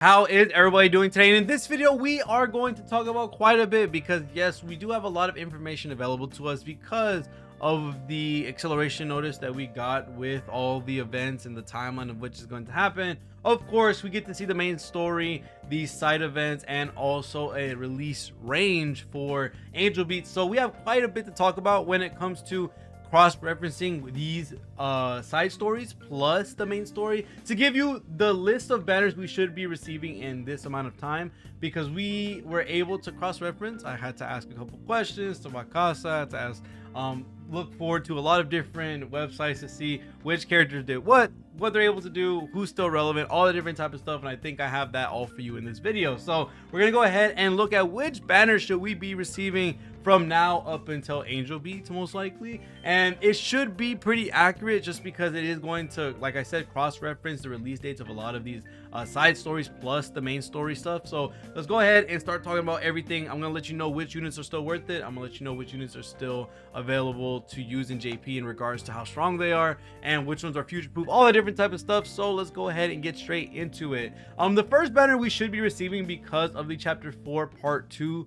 How is everybody doing today? And in this video, we are going to talk about quite a bit because yes, we do have a lot of information available to us because of the acceleration notice that we got with all the events and the timeline of which is going to happen. Of course, we get to see the main story, these side events, and also a release range for Angel Beats. So we have quite a bit to talk about when it comes to cross-referencing these side stories plus the main story to give you the list of banners we should be receiving in this amount of time, because we were able to cross-reference. I had to ask a couple questions to Wakasa, to ask look forward to a lot of different websites to see which characters did what they're able to do, who's still relevant, all the different type of stuff. And I think I have that all for you in this video. So we're gonna go ahead and look at which banners should we be receiving from now up until Angel Beats, most likely. And it should be pretty accurate just because it is going to, like I said, cross-reference the release dates of a lot of these side stories plus the main story stuff. So let's go ahead and start talking about everything. I'm gonna let you know which units are still worth it. I'm gonna let you know which units are still available to use in JP in regards to how strong they are and which ones are future proof, all the different type of stuff. So let's go ahead and get straight into it. The first banner we should be receiving because of the chapter 4 part 2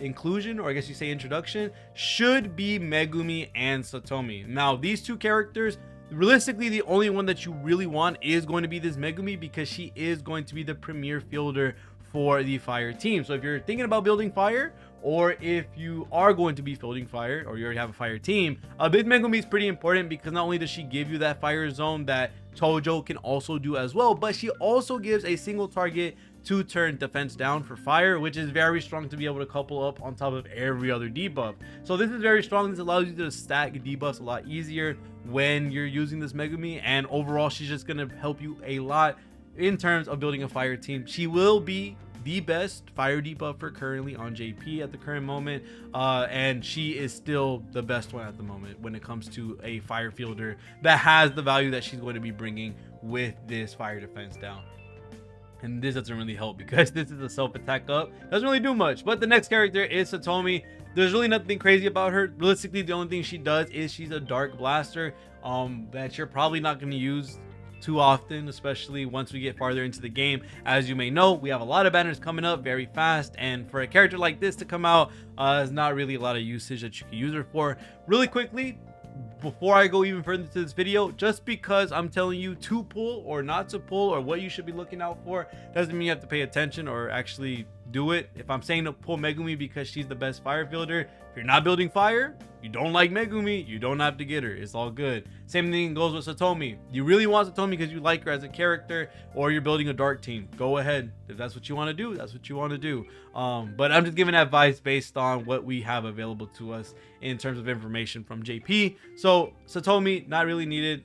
inclusion, or I guess you say introduction, should be Megumi and Satomi. Now these two characters, realistically the only one that you really want is going to be this Megumi, because she is going to be the premier fielder for the fire team. So if you're thinking about building fire, or if you are going to be fielding fire, or you already have a fire team, this Megumi is pretty important because not only does she give you that fire zone that Tojo can also do as well, but she also gives a single target 2-turn defense down for fire, which is very strong to be able to couple up on top of every other debuff. So this is very strong. This allows you to stack debuffs a lot easier when you're using this Megumi, and overall she's just going to help you a lot in terms of building a fire team. She will be the best fire debuffer currently on JP at the current moment, and she is still the best one at the moment when it comes to a fire fielder that has the value that she's going to be bringing with this fire defense down. And this doesn't really help because this is a self-attack up, doesn't really do much. But the next character is Satomi. There's really nothing crazy about her. Realistically, the only thing she does is she's a dark blaster that you're probably not going to use too often, especially once we get farther into the game. As you may know, we have a lot of banners coming up very fast, and for a character like this to come out, is not really a lot of usage that you can use her for. Really quickly, before I go even further into this video, just because I'm telling you to pull or not to pull or what you should be looking out for doesn't mean you have to pay attention or actually do it. If I'm saying to pull Megumi because she's the best fire fielder, if you're not building fire, you don't like Megumi, you don't have to get her. It's all good. Same thing goes with Satomi. You really want Satomi because you like her as a character, or you're building a dark team, go ahead. If that's what you want to do, that's what you want to do. But I'm just giving advice based on what we have available to us in terms of information from JP. So Satomi, not really needed.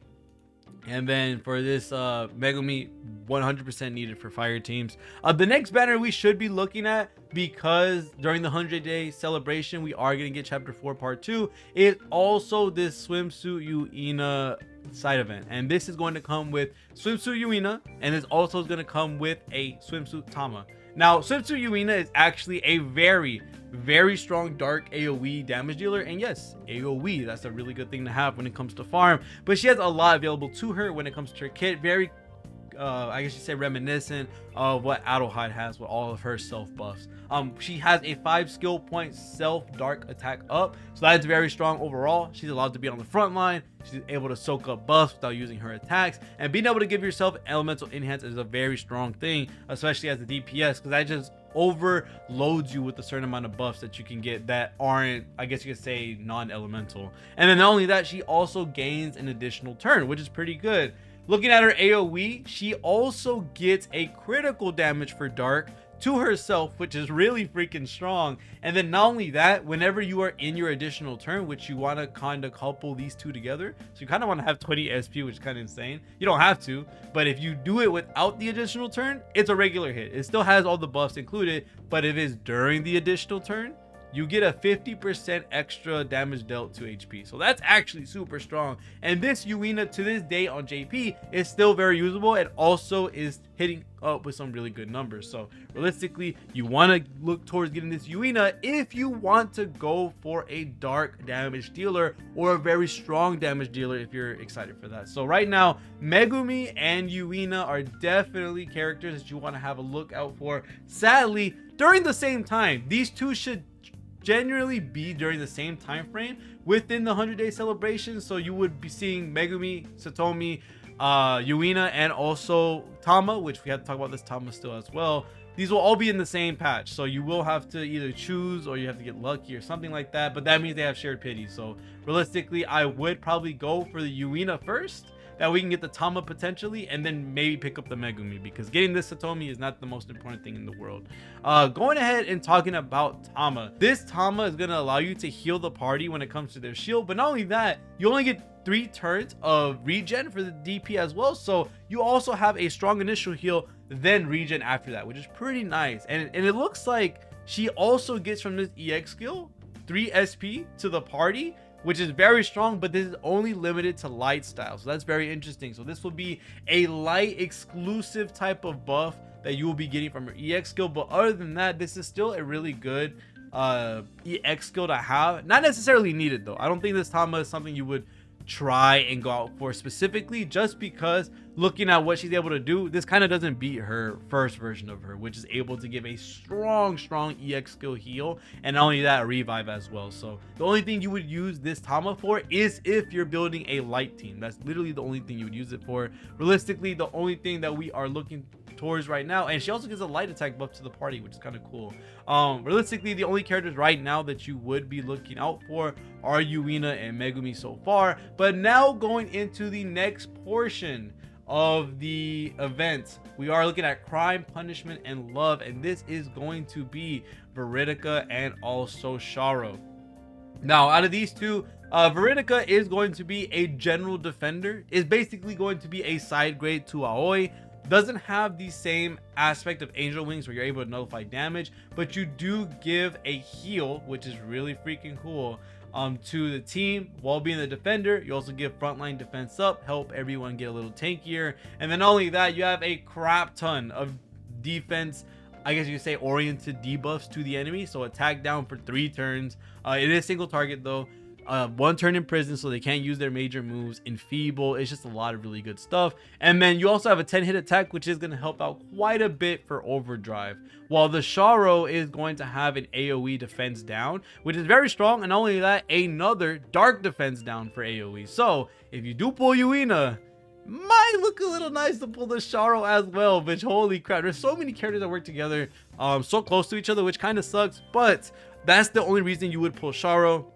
And then for this Megumi, 100% needed for fire teams. The next banner we should be looking at, because during the 100-day celebration we are going to get chapter 4 part 2, is also this Swimsuit Yuena side event. And this is going to come with Swimsuit Yuena, and this also is going to come with a Swimsuit Tama. Now Swimsuit Yuena is actually a very strong dark AoE damage dealer, and yes, AoE, that's a really good thing to have when it comes to farm. But she has a lot available to her when it comes to her kit, very I guess you say reminiscent of what Adelheid has with all of her self buffs. She has a 5 skill point self dark attack up, so that's very strong overall. She's allowed to be on the front line. She's able to soak up buffs without using her attacks, and being able to give yourself elemental enhance is a very strong thing, especially as a DPS, because that just overloads you with a certain amount of buffs that you can get that aren't, I guess you could say, non-elemental. And then not only that, she also gains an additional turn, which is pretty good. Looking at her AoE, she also gets a critical damage for dark to herself, which is really freaking strong. And then not only that, whenever you are in your additional turn, which you want to kind of couple these two together, so you kind of want to have 20 SP, which is kind of insane. You don't have to, but if you do it without the additional turn, it's a regular hit. It still has all the buffs included, but if it's during the additional turn, you get a 50% extra damage dealt to HP. So that's actually super strong. And this Yuena to this day on JP is still very usable. It also is hitting up with some really good numbers. So realistically, you want to look towards getting this Yuena if you want to go for a dark damage dealer or a very strong damage dealer if you're excited for that. So right now, Megumi and Yuena are definitely characters that you want to have a look out for. Sadly, during the same time, these two should generally be during the same time frame within the 100-day celebration. So you would be seeing Megumi, Satomi, Yuena, and also Tama, which we have to talk about this Tama still as well. These will all be in the same patch, so you will have to either choose or you have to get lucky or something like that, but that means they have shared pity. So realistically, I would probably go for the Yuena first, that we can get the Tama potentially, and then maybe pick up the Megumi, because getting this Satomi is not the most important thing in the world. Going ahead and talking about Tama, this Tama is going to allow you to heal the party when it comes to their shield, but not only that, you only get 3 turns of regen for the DP as well, so you also have a strong initial heal, then regen after that, which is pretty nice. And it looks like she also gets from this EX skill 3 SP to the party, which is very strong, but this is only limited to light style, so that's very interesting. So this will be a light exclusive type of buff that you will be getting from your EX skill, but other than that, this is still a really good EX skill to have. Not necessarily needed though. I don't think this Tama is something you would try and go out for specifically, just because looking at what she's able to do, this kind of doesn't beat her first version of her, which is able to give a strong EX skill heal, and not only that, a revive as well. So the only thing you would use this Tama for is if you're building a light team. That's literally the only thing you would use it for. Realistically, the only thing that we are looking towards right now, and she also gives a light attack buff to the party, which is kind of cool. Realistically, the only characters right now that you would be looking out for are Yuena and Megumi so far. But now going into the next portion of the event, we are looking at crime, punishment, and love, and this is going to be Vertica and also Sharro. Now, out of these two, Vertica is going to be a general defender, is basically going to be a side grade to Aoi. Doesn't have the same aspect of angel wings where you're able to nullify damage, but you do give a heal, which is really freaking cool, to the team while being the defender. You also give frontline defense up, help everyone get a little tankier, and then not only that, you have a crap ton of defense, I guess you could say oriented debuffs to the enemy. So attack down for 3 turns. It is single target though. 1 turn in prison, so they can't use their major moves. Enfeeble. It's just a lot of really good stuff. And then you also have a 10-hit attack, which is going to help out quite a bit for overdrive, while the Sharro is going to have an AoE defense down, which is very strong. And not only that, another dark defense down for AoE. So if you do pull Yuena, might look a little nice to pull the Sharro as well, which holy crap, there's so many characters that work together so close to each other, which kind of sucks, but that's the only reason you would pull Sharro.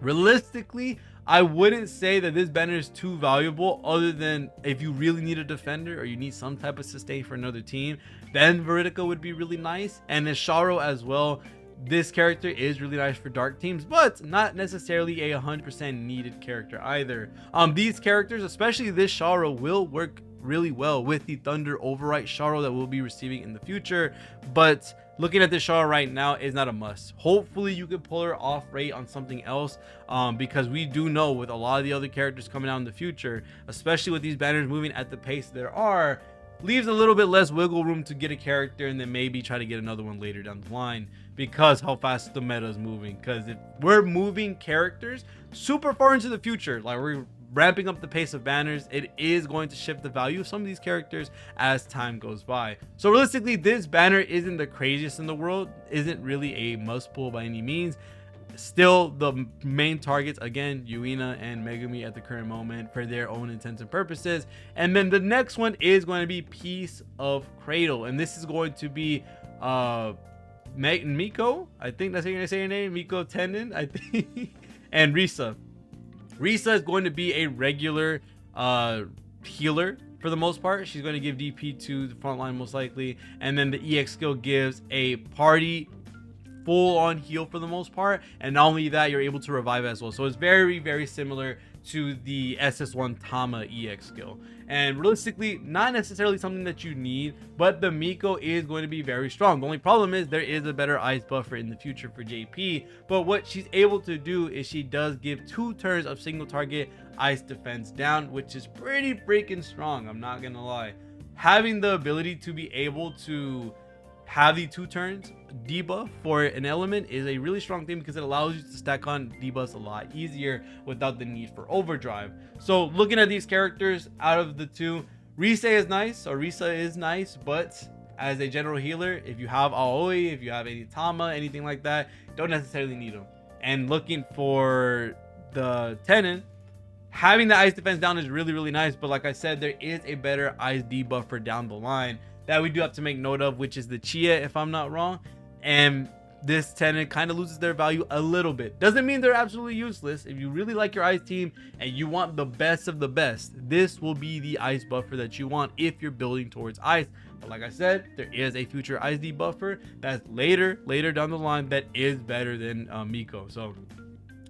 Realistically, I wouldn't say that this banner is too valuable, other than if you really need a defender or you need some type of sustain for another team, then Vertica would be really nice. And then Sharro as well. This character is really nice for dark teams, but not necessarily a 100% needed character either. These characters, especially this Sharro, will work really well with the Thunder Overwrite Sharro that we'll be receiving in the future, but looking at this Sharro right now is not a must. Hopefully you can pull her off rate on something else, because we do know with a lot of the other characters coming out in the future, especially with these banners moving at the pace there are, leaves a little bit less wiggle room to get a character and then maybe try to get another one later down the line, because how fast the meta is moving. Because if we're moving characters super far into the future, like we're ramping up the pace of banners, it is going to shift the value of some of these characters as time goes by. So realistically, this banner isn't the craziest in the world, isn't really a must pull by any means. Still, the main targets, again, Yuena and Megumi at the current moment for their own intents and purposes. And then the next one is going to be Piece of Cradle, and this is going to be Miko, I think that's how you're gonna say your name, Miko Tendon, I think, and Risa. Risa is going to be a regular healer for the most part. She's going to give DP to the front line most likely, and then the EX skill gives a party full on heal for the most part, and not only that, you're able to revive as well. So it's very similar to the SS1 Tama EX skill, and realistically not necessarily something that you need, but the Miko is going to be very strong. The only problem is there is a better ice buffer in the future for JP, but what she's able to do is she does give 2 turns of single target ice defense down, which is pretty freaking strong. I'm not gonna lie. Having the ability to be able to have the 2 turns debuff for an element is a really strong thing, because it allows you to stack on debuffs a lot easier without the need for overdrive. So looking at these characters, out of the 2, Risa is nice, but as a general healer, if you have Aoi, if you have any Tama, anything like that, don't necessarily need them. And looking for the Tenon, having the ice defense down is really nice, but like I said, there is a better ice debuffer down the line that we do have to make note of, which is the Chia, if I'm not wrong. And this Tenon kind of loses their value a little bit. Doesn't mean they're absolutely useless. If you really like your ice team and you want the best of the best, this will be the ice buffer that you want if you're building towards ice. But like I said, there is a future ice debuffer that's later down the line that is better than Miko. So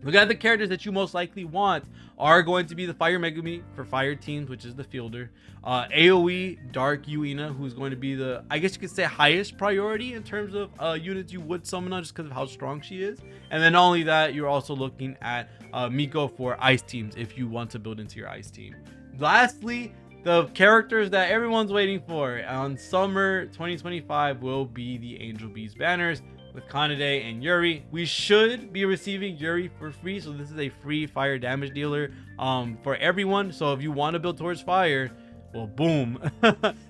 look at the characters that you most likely want are going to be the Fire Megumi for fire teams, which is the fielder. AoE Dark Yuena, who's going to be the, I guess you could say, highest priority in terms of units you would summon on, just because of how strong she is. And then not only that, you're also looking at Miko for ice teams if you want to build into your ice team. Lastly, the characters that everyone's waiting for on summer 2025 will be the Angel Bees banners with Kanade and Yuri. We should be receiving Yuri for free, so this is a free fire damage dealer for everyone. So if you want to build towards fire, well, boom.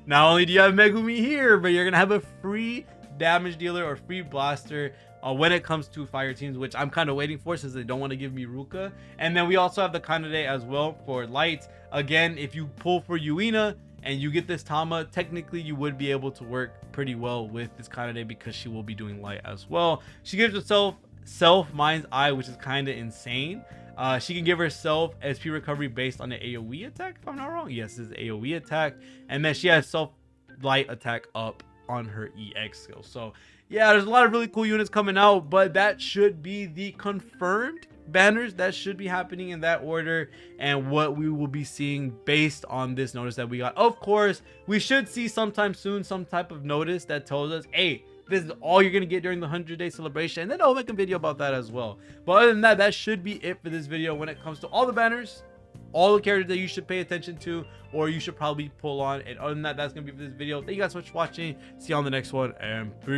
Not only do you have Megumi here, but you're gonna have a free damage dealer or free blaster when it comes to fire teams, which I'm kind of waiting for, since they don't want to give me Ruka. And then we also have the Kanade as well for light. Again, if you pull for Yuena and you get this Tama, technically you would be able to work pretty well with this Kanade, because she will be doing light as well. She gives herself self Mind's Eye, which is kind of insane. She can give herself SP recovery based on the AoE attack, if I'm not wrong. Yes, this is AoE attack. And then she has self light attack up on her EX skill. So yeah, there's a lot of really cool units coming out, but that should be the confirmed banners that should be happening in that order, and what we will be seeing based on this notice that we got. Of course, we should see sometime soon some type of notice that tells us, hey, this is all you're gonna get during the 100-day celebration, and then I'll make a video about that as well. But other than that, that should be it for this video when it comes to all the banners, all the characters that you should pay attention to, or you should probably pull on. And other than that, that's gonna be for this video. Thank you guys so much for watching. See you on the next one, and peace.